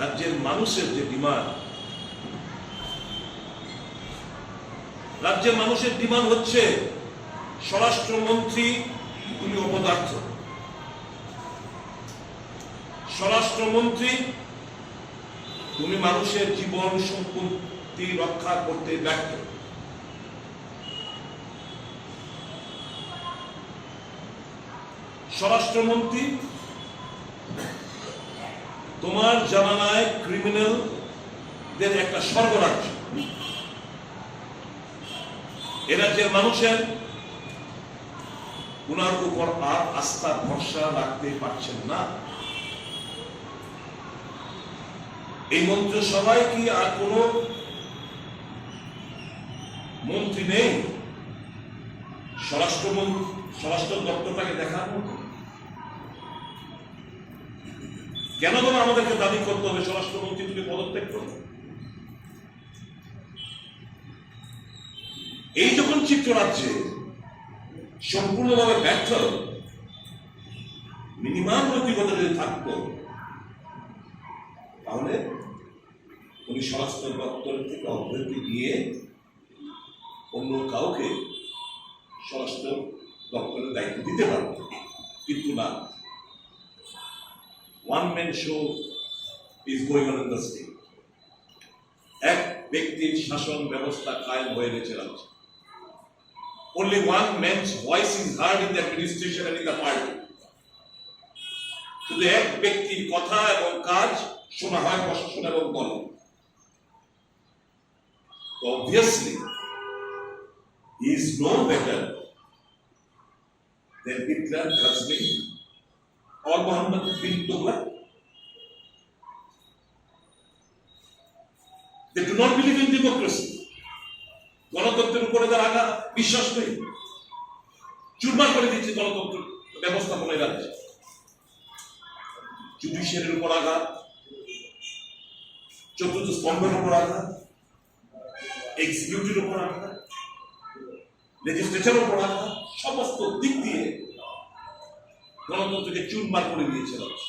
রাজ্যের মানুষের যে ডিমান্ড, রাজ্যের মানুষের ডিমান্ড হচ্ছে স্বরাষ্ট্রমন্ত্রী তুমি অপদার্থ, স্বরাষ্ট্রমন্ত্রী তুমি মানুষের জীবন সম্পত্তি রক্ষা করতে ব্যর্থ, স্বরাষ্ট্রমন্ত্রী তোমার জামানায় ক্রিমিনালদের একটা স্বর্গরাজ্য, এ রাজ্যের মানুষের উনার উপর আর আস্থা ভরসা রাখতে পারছেন না। এই মন্ত্রিসভায় কি আর কোন মন্ত্রী নেই স্বরাষ্ট্র দপ্তরটাকে দেখার মতো? কেন তোমরা আমাদেরকে দাবি করতে হবে স্বরাষ্ট্রমন্ত্রী তুমি পদত্যাগ করো? এই যখন চিত্র রাজ্যে সম্পূর্ণভাবে ব্যর্থ, মিনিমাম নৈতিকতা যদি থাকতো তাহলে উনি স্বরাষ্ট্র দপ্তর থেকে অব্যাহতি দিয়ে অন্য কাউকে স্বরাষ্ট্র দপ্তরের দায়িত্ব দিতে পারত, কিন্তু না। One man show is going on in the state. এক ব্যক্তির শাসন ব্যবস্থা কায়েম হয়ে গেছে রাজ্যে। Only one man's voice is heard in the administration and in the party. শুধু এক ব্যক্তির কথা এবং কাজ শোনা হয় প্রশাসন এবং দল। Obviously, he is no better than Hitler, Kwrwi, or Muhammad bin Tughlaq. They do not believe in democracy. গণতন্ত্রের উপরে তার আঘাত বিশ্বাস নেই, চুরমার করে দিচ্ছে গণতন্ত্র ব্যবস্থাপনায় রাজ্যে। জুডিশিয়ারির উপর আঘাত, চতুর্থ স্তম্ভের উপর আঘাত, এক্সিকিউটিভের উপর আঘাত, লেজিসলেচারের উপর আঘাত, সমস্ত দিক দিয়ে গণতন্ত্রকে চুরমার করে দিয়েছে রাজ্য।